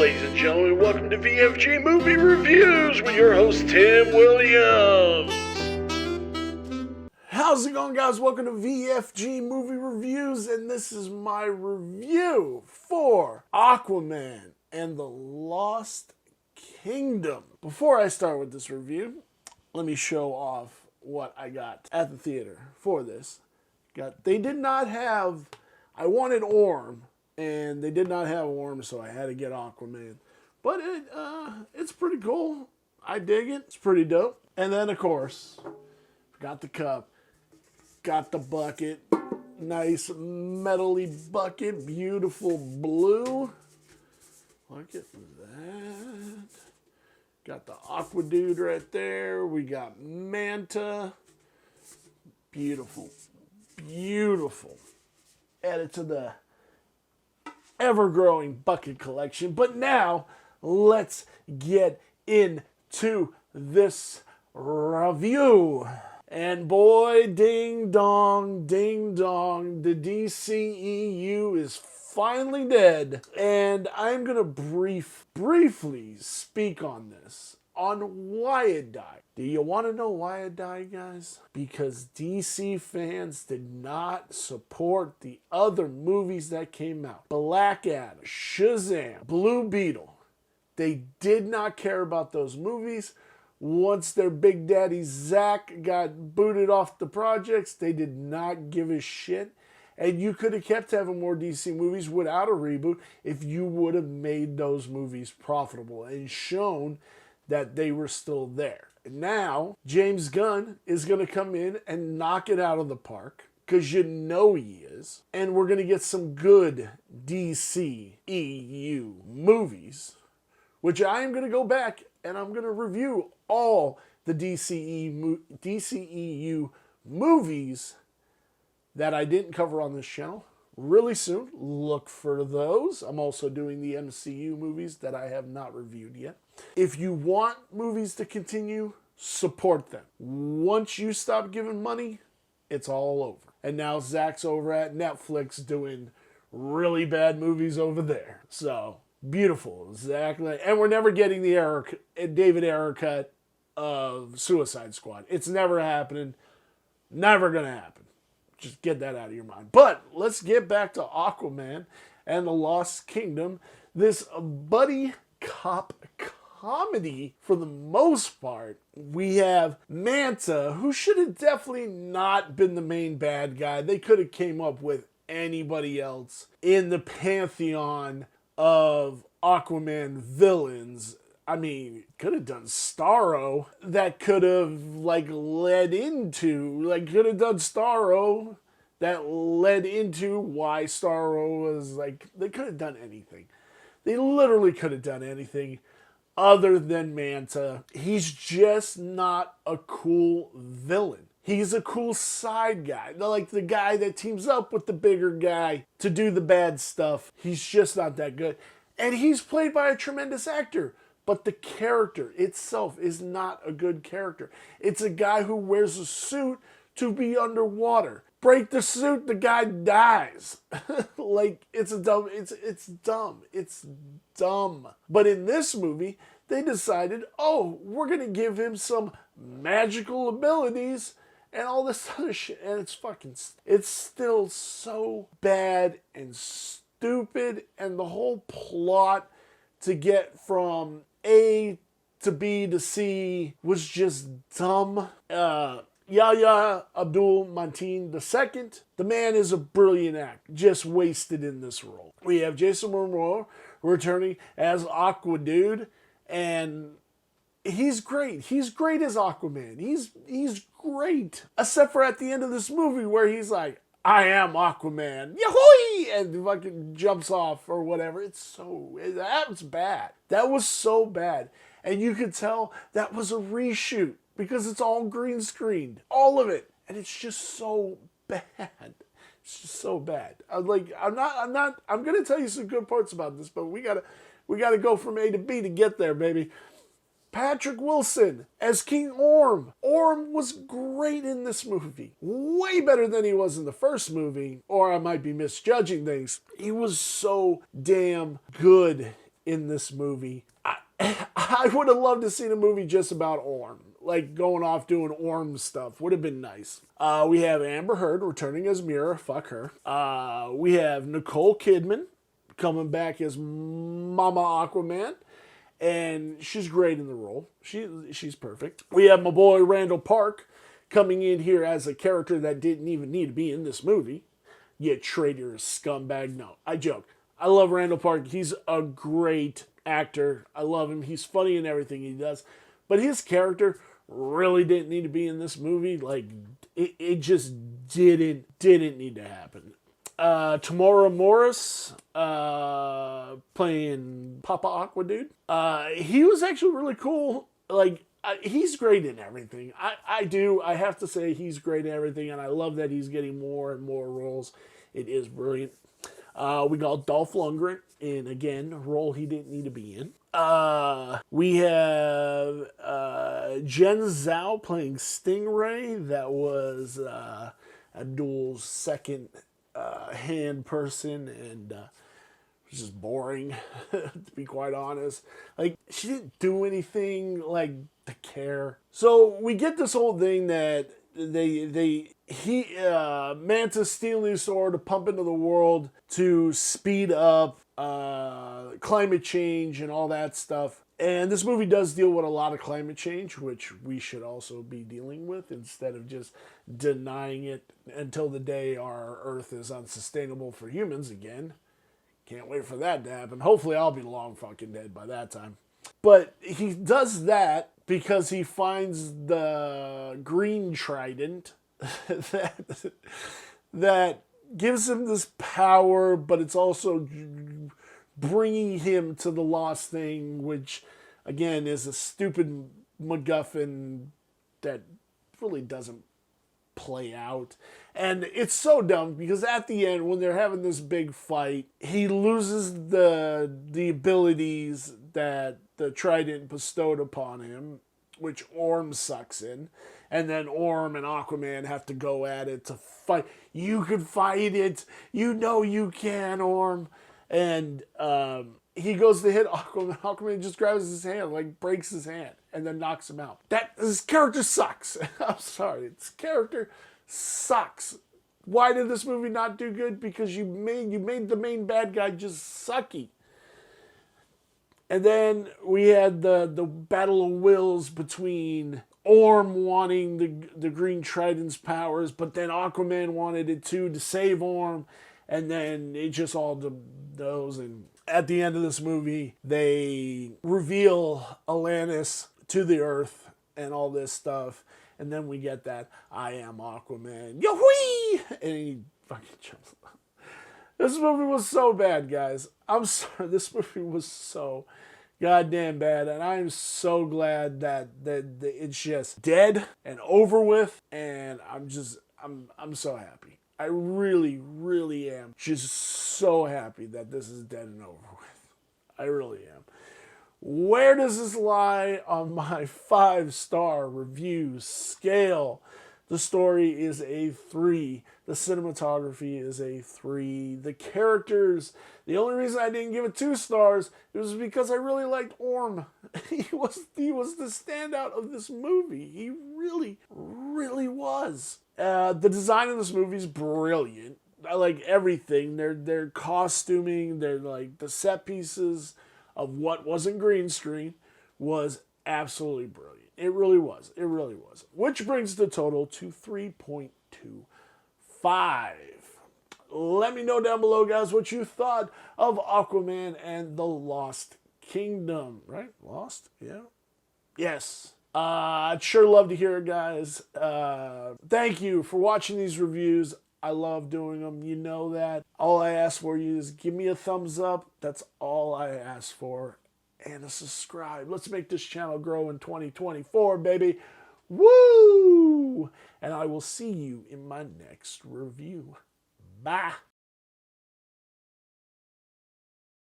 ladies and gentlemen, welcome to VFG Movie Reviews with your host, Tim Williams. How's it going, guys? Welcome to VFG Movie Reviews, and this is my review for Aquaman and the Lost Kingdom. Before I start with this review, let me show off what I got at the theater for this. They did not have, I wanted Orm, and they did not have Orm, so I had to get Aquaman. But it's pretty cool. I dig it. It's pretty dope. And then, of course, got the cup, got the bucket. Nice metally bucket, beautiful blue. Look at that. Got the Aqua Dude right there. We got Manta. Beautiful. Beautiful. Added to the ever-growing bucket collection. But now, let's get into this review. And boy, ding dong, the DCEU is finally dead. And I'm going to briefly speak on this, on why it died. Do you want to know why it died, guys? Because DC fans did not support the other movies that came out. Black Adam, Shazam, Blue Beetle. They did not care about those movies. Once their Big Daddy Zack got booted off the projects, they did not give a shit. And you could have kept having more DC movies without a reboot if you would have made those movies profitable and shown that they were still there. And now, James Gunn is going to come in and knock it out of the park, because you know he is. And we're going to get some good DCEU movies, which I am going to go back and I'm going to review all the DCEU movies that I didn't cover on this channel really soon. Look for those. I'm also doing the MCU movies that I have not reviewed yet. If you want movies to continue, support them. Once you stop giving money, it's all over. And now Zach's over at Netflix doing really bad movies over there. So, beautiful. Exactly. And we're never getting the David Ayer cut of Suicide Squad. It's never happening. Never going to happen. Just get that out of your mind. But let's get back to Aquaman and the Lost Kingdom. This buddy cop comedy, for the most part. We have Manta, who should have definitely not been the main bad guy. They could have came up with anybody else in the pantheon of Aquaman villains. I mean, could have done Starro. That could have, could have done Starro. That led into why Starro was, they could have done anything. They literally could have done anything other than Manta. He's just not a cool villain. He's a cool side guy. Like the guy that teams up with the bigger guy to do the bad stuff. He's just not that good. And he's played by a tremendous actor. But the character itself is not a good character. It's a guy who wears a suit to be underwater. Break the suit, the guy dies. It's dumb. It's dumb. But in this movie, they decided, we're going to give him some magical abilities and all this other shit. And it's still so bad and stupid. And the whole plot to get from A to B to C was just dumb. Yahya Abdul-Mateen II, the man is a brilliant actor, just wasted in this role. We have Jason Momoa returning as Aqua Dude, and he's great. He's great as Aquaman. He's great. Except for at the end of this movie where he's like, I am Aquaman, yahoo! And fucking jumps off or whatever. That was bad. That was so bad. And you could tell that was a reshoot because it's all green screened. All of it. And it's just so bad. It's just so bad. I'm going to tell you some good parts about this, but we gotta go from A to B to get there, baby. Patrick Wilson as King Orm. Orm was great in this movie. Way better than he was in the first movie, or I might be misjudging things. He was so damn good in this movie. I would have loved to see a movie just about Orm. Like going off doing Orm stuff. Would have been nice. We have Amber Heard returning as Mira. Fuck her. We have Nicole Kidman coming back as Mama Aquaman. And she's great in the role. She's perfect. We have my boy Randall Park coming in here as a character that didn't even need to be in this movie. You traitorous scumbag. No, I joke. I love Randall Park. He's a great actor. I love him. He's funny in everything he does. But his character really didn't need to be in this movie. Like, it just didn't need to happen. Tamora Morris playing Papa Aqua Dude. He was actually really cool. Like, he's great in everything. I have to say he's great in everything, and I love that he's getting more and more roles. It is brilliant. We got Dolph Lundgren in, again, a role he didn't need to be in. We have Jen Zhao playing Stingray. That was Abdul's second hand person, and was just boring, to be quite honest. Like, she didn't do anything, like, to care. So we get this whole thing that Manta's stealing his sword to pump into the world to speed up climate change and all that stuff. And this movie does deal with a lot of climate change, which we should also be dealing with instead of just denying it until the day our Earth is unsustainable for humans again. Can't wait for that to happen. Hopefully I'll be long fucking dead by that time. But he does that because he finds the green trident that gives him this power, but it's also bringing him to the lost thing, which, again, is a stupid MacGuffin that really doesn't play out. And it's so dumb because at the end, when they're having this big fight, he loses the abilities that the trident bestowed upon him, which Orm sucks in. And then Orm and Aquaman have to go at it to fight. You can fight it. You know you can, Orm. And he goes to hit Aquaman. Aquaman just grabs his hand, like breaks his hand, and then knocks him out. His character sucks. I'm sorry. This character sucks. Why did this movie not do good? Because you made the main bad guy just sucky. And then we had the battle of wills between Orm wanting the Green Trident's powers, but then Aquaman wanted it too to save Orm. And then it just all goes. And at the end of this movie, they reveal Atlantis to the Earth and all this stuff. And then we get that I am Aquaman. Yo-wee! And he fucking jumps. This movie was so bad, guys. I'm sorry. This movie was so goddamn bad. And I am so glad that it's just dead and over with. And I'm so happy. I really, really am just so happy that this is dead and over with. I really am. Where does this lie on my 5-star review scale? The story is a 3. The cinematography is a 3. The characters, the only reason I didn't give it 2 stars, it was because I really liked Orm. He was the standout of this movie. He really, really was. The design of this movie is brilliant. I like everything. Their costuming, their like the set pieces of what wasn't green screen was absolutely brilliant. It really was. It really was. Which brings the total to 3.25. Let me know down below, guys, what you thought of Aquaman and the Lost Kingdom. Right? Lost? Yeah. Yes. I'd sure love to hear it, guys. Thank you for watching these reviews. I love doing them. You know that. All I ask for you is give me a thumbs up. That's all I ask for. And a subscribe. Let's make this channel grow in 2024, baby. Woo! And I will see you in my next review. Bye.